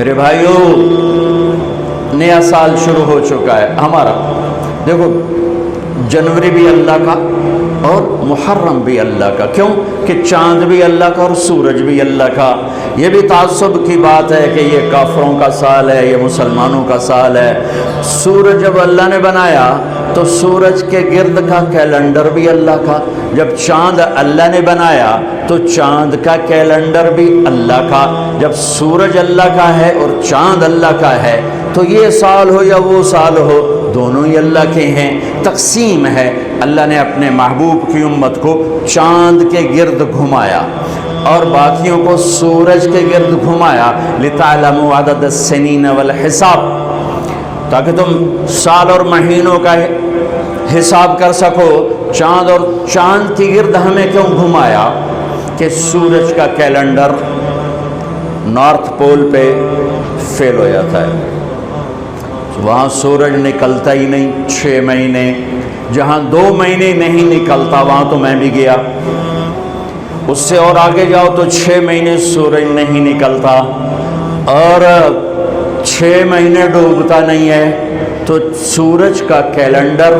میرے بھائیوں، نیا سال شروع ہو چکا ہے ہمارا. دیکھو، جنوری بھی اللہ کا اور محرم بھی اللہ کا. کیوں کہ چاند بھی اللہ کا اور سورج بھی اللہ کا. یہ بھی تعصب کی بات ہے کہ یہ کافروں کا سال ہے، یہ مسلمانوں کا سال ہے. سورج جب اللہ نے بنایا تو سورج کے گرد کا کیلنڈر بھی اللہ کا. جب چاند اللہ نے بنایا تو چاند کا کیلنڈر بھی اللہ کا. جب سورج اللہ کا ہے اور چاند اللہ کا ہے تو یہ سال ہو یا وہ سال ہو، دونوں ہی اللہ کے ہیں. تقسیم ہے. اللہ نے اپنے محبوب کی امت کو چاند کے گرد گھمایا اور باقیوں کو سورج کے گرد گھمایا. لِتَعْلَمُوا عَدَدَ السِّنِينَ وَالْحِسَابِ، تاکہ تم سال اور مہینوں کا حساب کر سکو. چاند اور چاند کی گرد ہمیں کیوں گھمایا؟ کہ سورج کا کیلنڈر نارتھ پول پہ فیل ہو جاتا ہے، وہاں سورج نکلتا ہی نہیں 6 مہینے. جہاں 2 مہینے نہیں نکلتا وہاں تو میں بھی گیا. اس سے اور آگے جاؤ تو 6 مہینے سورج نہیں نکلتا اور 6 مہینے ڈوبتا نہیں ہے. تو سورج کا کیلنڈر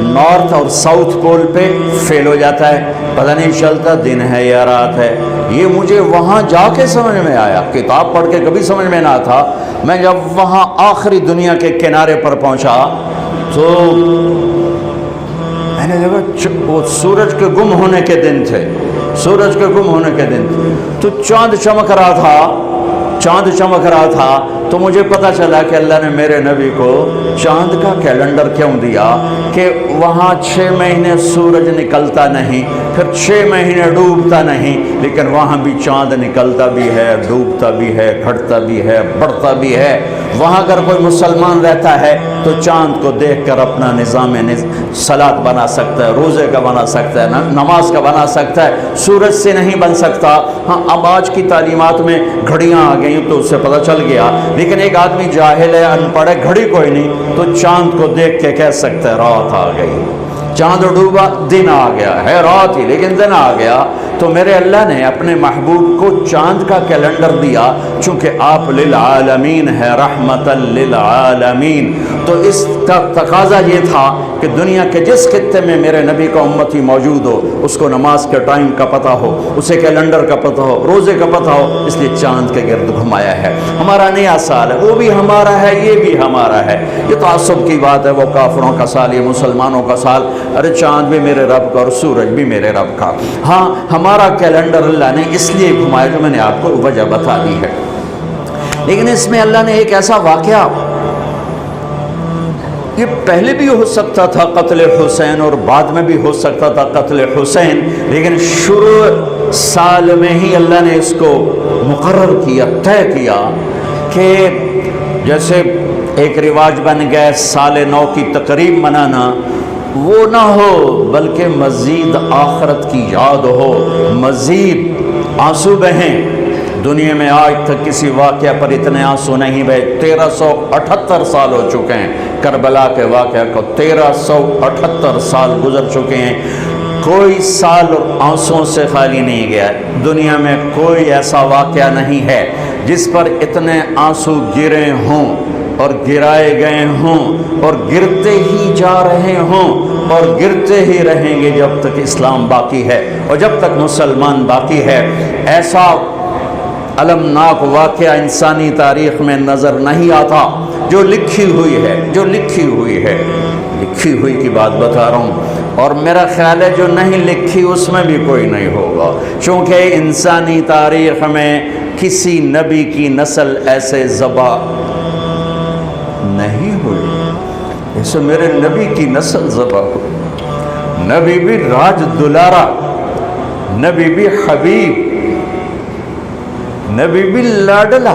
نارتھ اور ساؤتھ پول پہ فیل ہو جاتا ہے، پتہ نہیں چلتا دن ہے یا رات ہے. یہ مجھے وہاں جا کے سمجھ میں آیا، کتاب پڑھ کے کبھی سمجھ میں نہ تھا. میں جب وہاں آخری دنیا کے کنارے پر پہنچا تو میں نے دیکھا وہ سورج کے گم ہونے کے دن تھے. سورج کے گم ہونے کے دن تھے تو چاند چمک رہا تھا. چاند چمک رہا تھا تو مجھے پتہ چلا کہ اللہ نے میرے نبی کو چاند کا کیلنڈر کیوں دیا کہ وہاں 6 مہینے سورج نکلتا نہیں، پھر 6 مہینے ڈوبتا نہیں، لیکن وہاں بھی چاند نکلتا بھی ہے، ڈوبتا بھی ہے، گھٹتا بھی ہے، بڑھتا بھی ہے. وہاں اگر کوئی مسلمان رہتا ہے تو چاند کو دیکھ کر اپنا نظام صلاۃ بنا سکتا ہے، روزے کا بنا سکتا ہے، نماز کا بنا سکتا ہے. سورج سے نہیں بن سکتا. ہاں، اب آج کی تعلیمات میں گھڑیاں آ گئیں تو اس سے پتہ چل گیا، لیکن ایک آدمی جاہل ہے، ان پڑھ ہے، گھڑی کوئی نہیں، تو چاند کو دیکھ کے کہہ سکتا ہے رات آ گئی. چاند ڈوبا، دن آ گیا ہے، رات ہی لیکن دن آ گیا. تو میرے اللہ نے اپنے محبوب کو چاند کا کیلنڈر دیا چونکہ آپ للعالمین ہے، رحمت للعالمین. تو اس کا تقاضا یہ تھا کہ دنیا کے جس خطے میں میرے نبی کا امتی موجود ہو اس کو نماز کے ٹائم کا پتہ ہو، اسے کیلنڈر کا پتہ ہو، روزے کا پتہ ہو. اس لیے چاند کے گرد گھمایا ہے. ہمارا نیا سال ہے، وہ بھی ہمارا ہے، یہ بھی ہمارا ہے. یہ تعصب کی بات ہے، وہ کافروں کا سال، یہ مسلمانوں کا سال. ارے چاند بھی میرے رب کا اور سورج بھی میرے رب کا. ہاں، ہمارا کیلنڈر اللہ نے اس لیے گھمایا جو میں نے آپ کو وجہ بتا دی ہے. لیکن اس میں اللہ نے ایک ایسا واقعہ، یہ پہلے بھی ہو سکتا تھا قتل حسین اور بعد میں بھی ہو سکتا تھا قتل حسین، لیکن شروع سال میں ہی اللہ نے اس کو مقرر کیا، طے کیا کہ جیسے ایک رواج بن گیا سال نو کی تقریب منانا، وہ نہ ہو بلکہ مزید آخرت کی یاد ہو، مزید آنسو بہیں. دنیا میں آج تک کسی واقعہ پر اتنے آنسو نہیں بہے. 1378 سال ہو چکے ہیں کربلا کے واقعہ کو، 1378 سال گزر چکے ہیں. کوئی سال آنسوں سے خالی نہیں گیا. دنیا میں کوئی ایسا واقعہ نہیں ہے جس پر اتنے آنسو گرے ہوں اور گرائے گئے ہوں اور گرتے ہی جا رہے ہوں اور گرتے ہی رہیں گے جب تک اسلام باقی ہے اور جب تک مسلمان باقی ہے. ایسا المناک واقعہ انسانی تاریخ میں نظر نہیں آتا جو لکھی ہوئی ہے، جو لکھی ہوئی ہے. لکھی ہوئی کی بات بتا رہا ہوں، اور میرا خیال ہے جو نہیں لکھی اس میں بھی کوئی نہیں ہوگا، چونکہ انسانی تاریخ میں کسی نبی کی نسل ایسے ذبح نہیں ہوئی جیسے میرے نبی کی نسل ذبح ہوئی. نبی بھی راج دلارا، نبی بھی حبیب، نبی بھی لاڈلا.